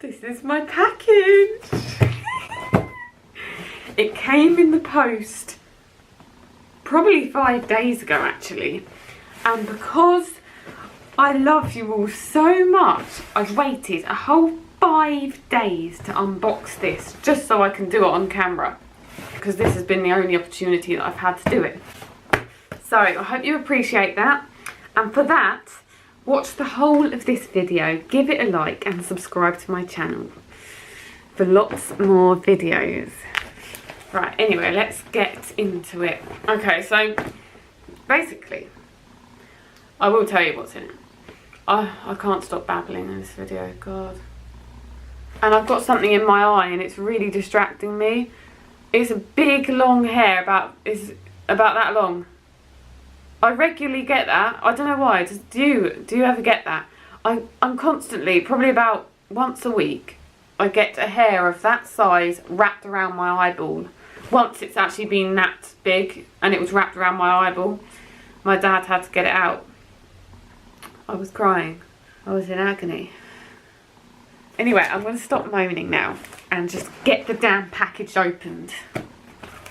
This is my package. It came in the post probably 5 days ago actually, and because I love you all so much, I've waited a whole 5 days to unbox this just so I can do it on camera, because this has been the only opportunity that I've had to do it. So I hope you appreciate that, and for that, watch the whole of this video, give it a like and subscribe to my channel for lots more videos. Right, anyway, let's get into it. Okay, so basically, I will tell you what's in it. I can't stop babbling in this video, God. And I've got something in my eye and it's really distracting me. It's a big long hair, it's about that long. I regularly get that. I don't know why. Do you ever get that? I'm constantly, probably about once a week, I get a hair of that size wrapped around my eyeball. Once it's actually been that big and it was wrapped around my eyeball. My dad had to get it out. I was crying. I was in agony. Anyway, I'm going to stop moaning now and just get the damn package opened.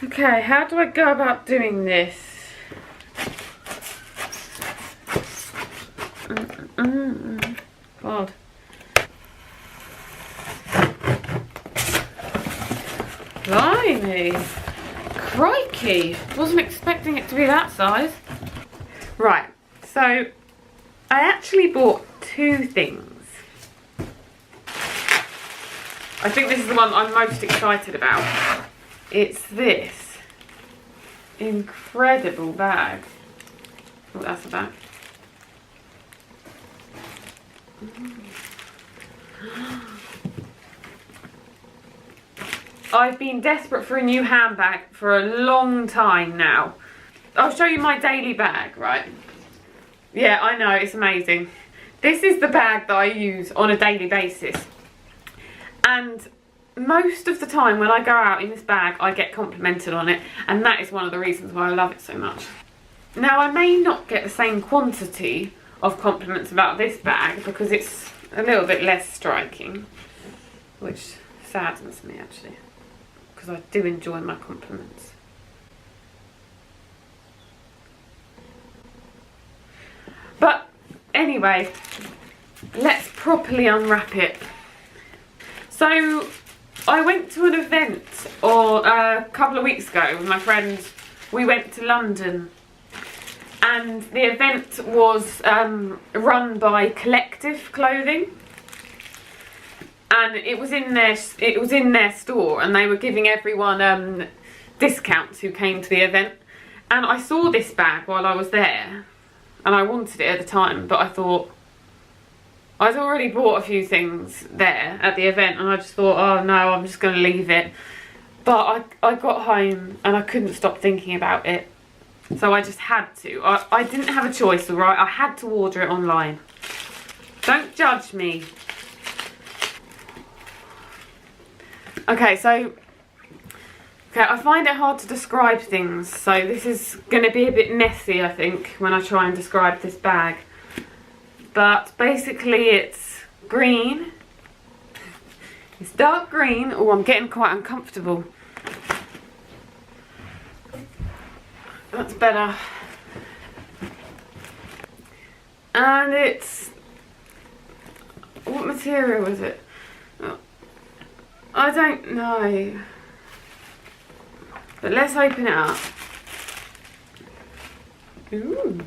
Okay, how do I go about doing this? God. Blimey. Crikey. Wasn't expecting it to be that size. Right, so I actually bought 2 things. I think this is the one I'm most excited about. It's this incredible bag. Oh, that's a bag. I've been desperate for a new handbag for a long time now. I'll show you my daily bag, right? Yeah, I know, it's amazing. This is the bag that I use on a daily basis. And most of the time when I go out in this bag, I get complimented on it. And that is one of the reasons why I love it so much. Now, I may not get the same quantity of compliments about this bag because it's a little bit less striking, which saddens me actually, because I do enjoy my compliments. But anyway, let's properly unwrap it. So I went to an event a couple of weeks ago with my friends. We went to London. And the event was run by Collective Clothing, and it was in their store, and they were giving everyone discounts who came to the event. And I saw this bag while I was there, and I wanted it at the time, but I thought I'd already bought a few things there at the event, and I just thought, oh no, I'm just going to leave it. But I got home and I couldn't stop thinking about it. So I just had to. I didn't have a choice, alright? I had to order it online. Don't judge me. Okay, I find it hard to describe things, so this is going to be a bit messy, I think, when I try and describe this bag. But basically it's green. It's dark green. Oh, I'm getting quite uncomfortable. That's better. And it's... what material is it? I don't know. But let's open it up. Ooh.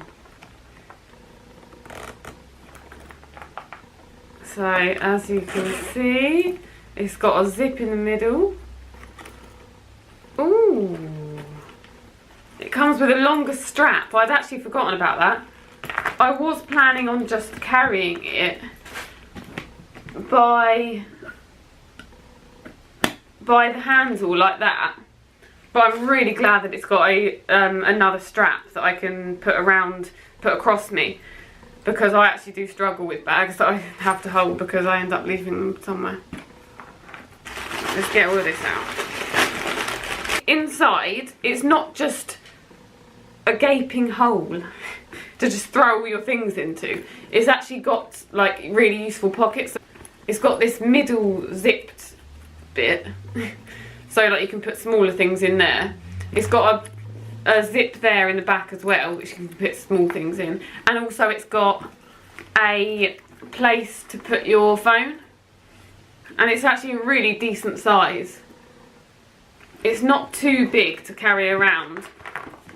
So, as you can see, it's got a zip in the middle. Ooh. It comes with a longer strap. I'd actually forgotten about that. I was planning on just carrying it by the handle like that. But I'm really glad that it's got another strap that I can put across me, because I actually do struggle with bags that I have to hold because I end up leaving them somewhere. Let's get all of this out. Inside, it's not just a gaping hole to just throw all your things into. It's actually got like really useful pockets. it's got this middle zipped bit, so like you can put smaller things in there. It's got a zip there in the back as well, which you can put small things in, and also it's got a place to put your phone, and it's actually a really decent size. It's not too big to carry around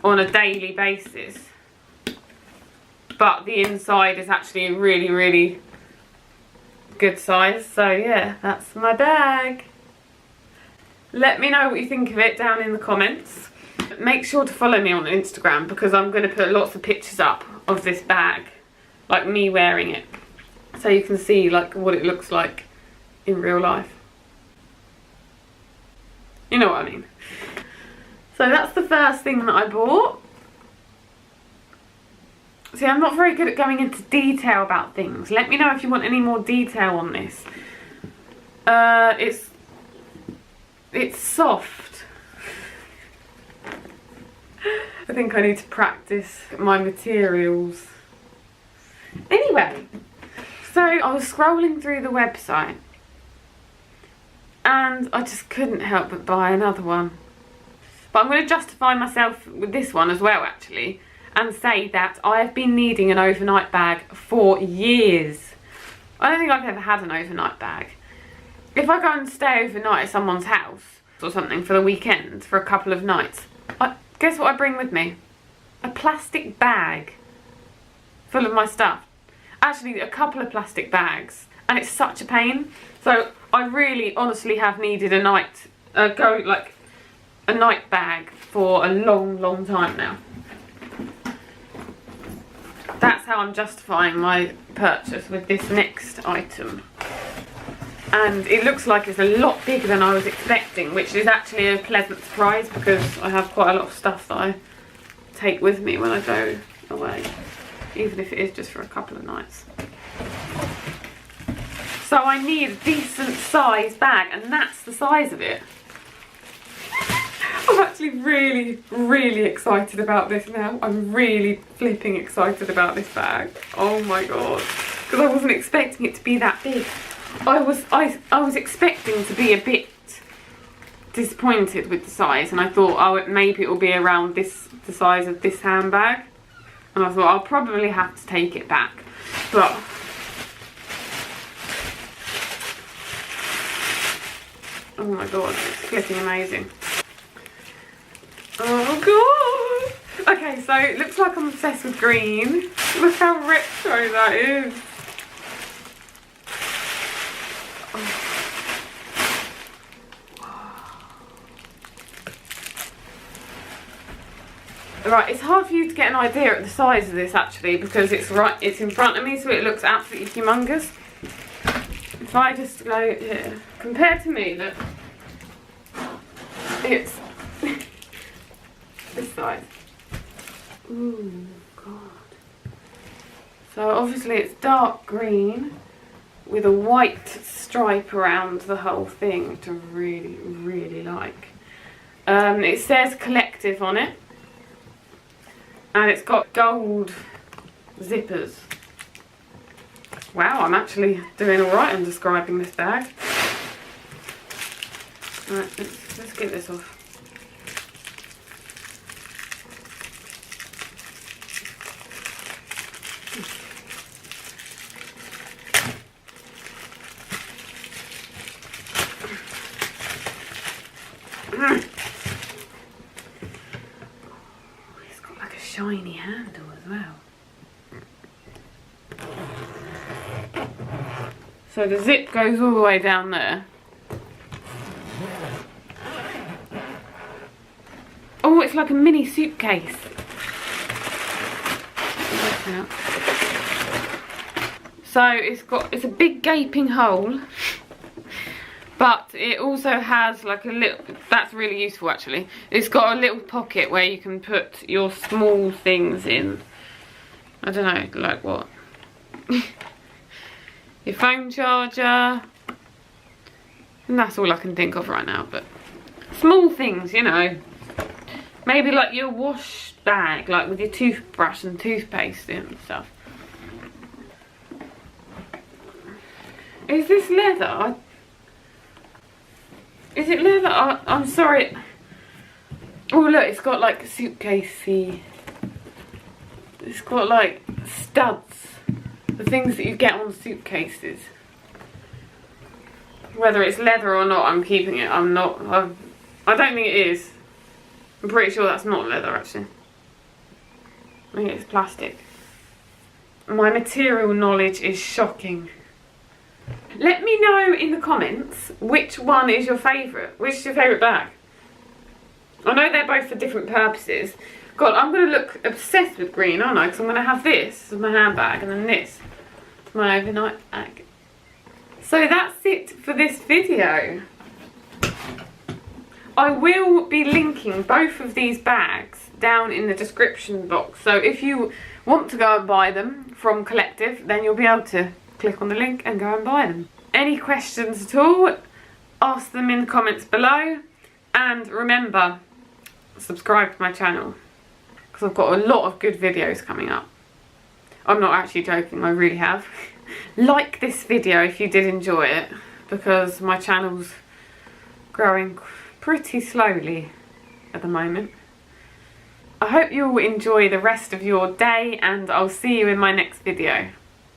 on a daily basis, but the inside is actually a really, really good size. So yeah, that's my bag. Let me know what you think of it down in the comments. Make sure to follow me on Instagram, because I'm going to put lots of pictures up of this bag, like me wearing it, so you can see like what it looks like in real life. You know what I mean. So that's the first thing that I bought. See, I'm not very good at going into detail about things. Let me know if you want any more detail on this. It's soft. I think I need to practice my materials. Anyway, so I was scrolling through the website and I just couldn't help but buy another one. But I'm going to justify myself with this one as well, actually, and say that I have been needing an overnight bag for years. I don't think I've ever had an overnight bag. If I go and stay overnight at someone's house or something for the weekend, for a couple of nights, guess what I bring with me? A plastic bag full of my stuff. Actually, a couple of plastic bags, and it's such a pain. So I really honestly have needed a night bag for a long time now. That's how I'm justifying my purchase with this next item. And it looks like it's a lot bigger than I was expecting, which is actually a pleasant surprise, because I have quite a lot of stuff that I take with me when I go away, even if it is just for a couple of nights. So I need a decent size bag, and that's the size of it. I'm actually really excited about this now. I'm really flipping excited about this bag. Oh my god. Because I wasn't expecting it to be that big. I was expecting to be a bit disappointed with the size, and I thought, oh, maybe it will be around the size of this handbag. And I thought I'll probably have to take it back. But oh my god, it's flipping amazing. Oh god! Okay, so it looks like I'm obsessed with green. Look how retro that is. Right, it's hard for you to get an idea of the size of this actually, because it's in front of me, so it looks absolutely humongous. If I just go here, compared to me, look, it's this size. Ooh, god. So obviously it's dark green with a white stripe around the whole thing, which I really like. It says Collective on it, and it's got gold zippers. Wow, I'm actually doing alright in describing this bag. Right, let's get this off. It's got like a shiny handle as well. So the zip goes all the way down there. Oh, it's like a mini suitcase. So it's a big gaping hole, but it also has like a little, that's really useful actually. It's got a little pocket where you can put your small things in. I don't know, like what? Your phone charger. And that's all I can think of right now, but small things, you know. Maybe like your wash bag, like with your toothbrush and toothpaste in and stuff. Is this leather? Is it leather? I'm sorry. Oh look, it's got like suitcasey. It's got like studs. The things that you get on suitcases. Whether it's leather or not, I'm keeping it. I don't think it is. I'm pretty sure that's not leather actually. I think it's plastic. My material knowledge is shocking. Let me know in the comments which one is your favourite. Which is your favourite bag? I know they're both for different purposes. God, I'm going to look obsessed with green, aren't I? Because I'm going to have this as my handbag and then this as my overnight bag. So that's it for this video. I will be linking both of these bags down in the description box. So if you want to go and buy them from Collective, then you'll be able to click on the link and go and buy them. Any questions at all, ask them in the comments below. And remember, subscribe to my channel, because I've got a lot of good videos coming up. I'm not actually joking, I really have. Like this video if you did enjoy it, because my channel's growing pretty slowly at the moment. I hope you'll enjoy the rest of your day, and I'll see you in my next video.